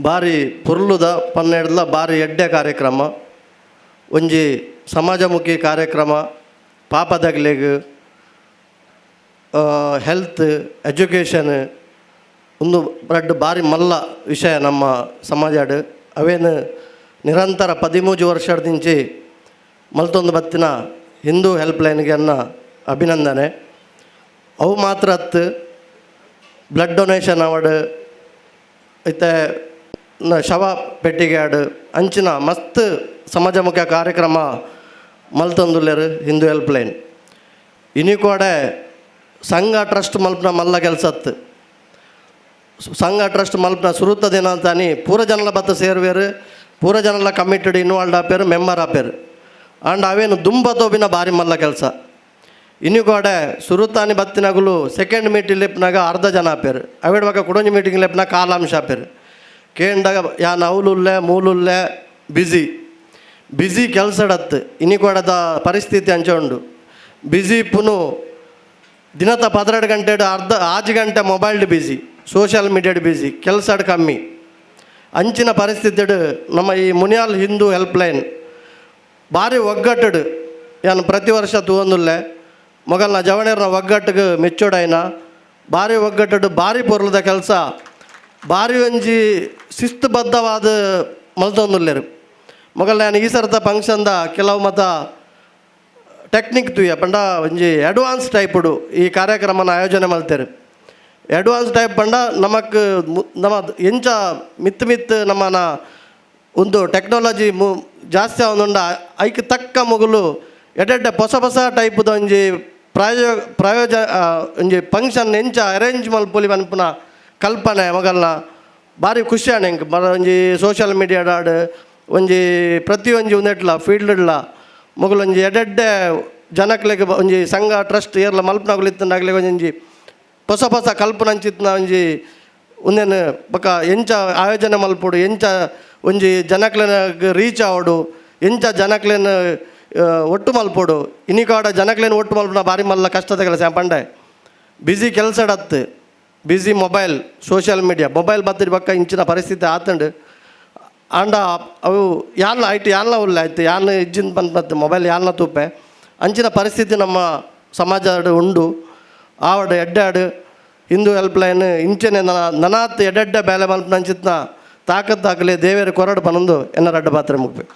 ಬಾರಿ ಪುರ್ಲುದ ಪನ್ನೆಡ್ಲ ಬಾರಿ ಎಡ್ಡೆ ಕಾರ್ಯಕ್ರಮ ಒಂಜಿ ಸಮಾಜಮುಖಿ ಕಾರ್ಯಕ್ರಮ ಪಾಪದಗ್ಲೆಗ್ ಹೆಲ್ತ್ ಎಜುಕೇಷನ್ ಒಂದು ರಡ್ಡು ಬಾರಿ ಮಲ್ಲ ವಿಷಯ ನಮ್ಮ ಸಮಾಜಡ್ ಅವೇನು ನಿರಂತರ 13 ವರ್ಷದಿಂಚಿ ಮಲ್ತೊಂದು ಬತ್ತಿನ ಹಿಂದೂ ಹೆಲ್ಪ್ ಲೈನ್ಗೆ ಅನ್ನ ಅಭಿನಂದನೆ. ಅವು ಮಾತ್ರ ಹತ್ತು ಬ್ಲಡ್ ಡೊನೇಷನ್ ಅವಾರ್ಡ್ ಐತೆ ಶವ ಪೆಟ್ಟಿಗೆ ಆಡು ಅಂಚಿನ ಮಸ್ತ್ ಸಮಾಜಮುಖ ಕಾರ್ಯಕ್ರಮ ಮಲ್ತೊಂದುಲ್ಲೇರು ಹಿಂದೂ ಹೆಲ್ಪ್ ಲೈನ್. ಇನಿ ಕೂಡ ಸಂಘ ಟ್ರಸ್ಟ್ ಮಲ್ಪನ ಮಲ್ಲ ಕೆಲಸತ್ತು ಸಂಘ ಟ್ರಸ್ಟ್ ಮಲ್ಪನ ಸುರುತ್ತ ದಿನ ಅಂತಾನಿ ಪೂರ ಜನಲ ಬತ್ತ ಸೇರುವೇರು, ಪೂರ ಜನಲ ಕಮಿಟೆಡ್ ಇನ್ವಾಲ್ಡ್ ಆಪೇರು, ಮೆಂಬರ್ ಆಪೇರು. ಆಂಡ್ ಅವೇನು ದುಂಬ ತೋಬಿನ ಬಾರಿ ಮಲ್ಲ ಕೆಲಸ. ಇನ್ನು ಕೂಡ ಸುರುತ್ತಾನಿ ಬತ್ತಿನಾಗಲು ಸೆಕೆಂಡ್ ಮೀಟಿಂಗ್ ಲೆಪ್ನಾಗ ಅರ್ಧ ಜನ ಆಪೇರು, ಅವೇಡ್ವಾಗ ಕುಡೊಂಜಿ ಮೀಟಿಂಗ್ ಲೆಪ್ನ ಕಾಲಾಂಶ ಆಪೇರು. ಕೇಂದಾಗ ಯಾನ್ ಅವಲುಲ್ಲೆ ಮೂಲುಲ್ಲೆ ಬಿಸಿ ಕೆಲಸಡತ್ತು. ಇನ್ನು ಕೂಡ ಪರಿಸ್ಥಿತಿ ಅಂಚೆ ಉಂಡು. ಬಿಸಿ ಪುನು ದಿನದ 12 ಗಂಟೆ ಅರ್ಧ 6 ಗಂಟೆ ಮೊಬೈಲ್ಡ್ ಬಿಸಿ, ಸೋಷಿಯಲ್ ಮೀಡಿಯಾಡ್ ಬಿಸಿ, ಕೆಲಸಡ್ ಕಮ್ಮಿ ಅಂಚಿನ ಪರಿಸ್ಥಿತಿ ನಮ್ಮ ಈ ಮುನಿಯಾಲ್ ಹಿಂದೂ ಹೆಲ್ಪ್ ಲೈನ್ ಭಾರಿ ಒಗ್ಗಟ್ಟು. ಏನು ಪ್ರತಿ ವರ್ಷ ತೂವೊಂದುಲ್ಲೆ ಮೊಗಲ್ನ ಜವಣೇರ್ನ ಒಗ್ಗಟ್ಟಿಗೆ ಮೆಚ್ಚೋಡೈನ ಭಾರಿ ಒಗ್ಗಟ್ಟು, ಭಾರಿ ಪೊರ್ಲದ ಕೆಲಸ, ಭಾರಿ ಒಂಜಿ ಶಿಸ್ತುಬದ್ಧವಾದ ಮಲ್ತೊಂದುಲ್ಲೇರು. ಮೊಗಲ್ನ ನಾನು ಈ ಸರ್ತ ಫಂಕ್ಷನ್ದ ಕೆಲವು ಮತ ಟೆಕ್ನಿಕ್ ತುಯ್ಯ ಪಂಡ ಒಂಜಿ ಅಡ್ವಾನ್ಸ್ ಟೈಪುಡು ಈ ಕಾರ್ಯಕ್ರಮನ ಆಯೋಜನೆ ಮಲ್ತೇರು. ಅಡ್ವಾನ್ಸ್ ಟೈಪ್ ಪಂಡ ನಮಕ್ ನಮ್ಮ ಎಂಚ ಮಿತ್ ನಮ್ಮನ ಒಂದು ಟೆಕ್ನಾಲಜಿ ಜಾಸ್ತಿ ಆವೊಂದುಂಡ ಐಕ್ ತಕ್ಕ ಮೊಗಲು ಎಡ್ಡೆ ಹೊಸ ಟೈಪುದ ಒಂಜಿ ಒಂಜಿ ಫಂಕ್ಷನ್ ಎಂಚ ಅರೇಂಜ್ ಮಲ್ಪೊಲಿ ಮನ್ಪುನ ಕಲ್ಪನೆ ಮೊಗಲ್ನ ಭಾರಿ ಖುಷಿ ಆಣೆ. ಎಂಕ್ ಒಂಜಿ ಸೋಷಿಯಲ್ ಮೀಡಿಯಾಡ್ ಒಂಜಿ ಪ್ರತಿಯೊಂಜಿ ಒಂದೆಟ್ಲ ಫೀಲ್ಡ್ಲ ಮೊಗಲೊಂಜಿ ಎಡ್ಡೆ ಜನಕ್ಲೆಗ್ ಒಂಜಿ ಸಂಘ ಟ್ರಸ್ಟ್ ಏರ್ಲ ಮಲ್ಪನಾಗಲಿತ್ತಂಡಾಗ್ಲಿ ಒಂಜಿ ಹೊಸ ಕಲ್ಪನೆ ಅಂಚಿತ್ನ ಒಂಜಿ ಒಂದೇನು ಬೊಕ ಎಂಚ ಆಯೋಜನೆ ಮಲ್ಪೊಡು, ಎಂಚ ಒಂಜಿ ಜನಕ್ಲೆನ ರೀಚ್ ಆವಡು, ಎಂಚ ಜನಕ್ಲೆನ ಒಟ್ಟು ಮಲ್ಪೊಡು. ಇನಿಕಾಡ ಜನಕ್ಲೇನು ಒಟ್ಟು ಮಲ್ಪನ ಭಾರಿ ಮಲ್ಲ ಕಷ್ಟದ ಕೆಲಸ ಪಂಡೆ. ಬಿಸಿ ಕೆಲಸಡತ್ತು, ಬಿಸಿ ಮೊಬೈಲ್ ಸೋಷಿಯಲ್ ಮೀಡಿಯಾ ಮೊಬೈಲ್ ಬತ್ತಿದ ಬಕ್ಕ ಇಂಚಿನ ಪರಿಸ್ಥಿತಿ ಆತಂಡು. ಆಂಡ ಅವು ಯಾನ್ನ ಐಟು ಯಾನ್ನ ಉಲ್ಲ ಆಯ್ತು ಯಾನ್ ಇಜ್ಜಿನ ಬಂದು ಮೊಬೈಲ್ ಯಾನ್ನ ತೂಪೆ ಅಂಚಿನ ಪರಿಸ್ಥಿತಿ ನಮ್ಮ ಸಮಾಜ ಉಂಡು. ಆವಡು ಎಡ್ಡಾಡು ಹಿಂದೂ ಹೆಲ್ಪ್ ಲೈನ್ ಇಂಚನೆ ನನಾತ್ ಎಡ್ಡೆ ಬೇಲೆ ಮಲ್ಪನ ಅಂಚಿತ್ನ ತಾಕತ್ತಾಗಲಿ ದೇವೇರು ಕೊರಡು ಪನೊಂದು ಎನ್ನ ರಡ್ಡು ಪಾತ್ರೆ ಮುಗ್ಬೇಕು.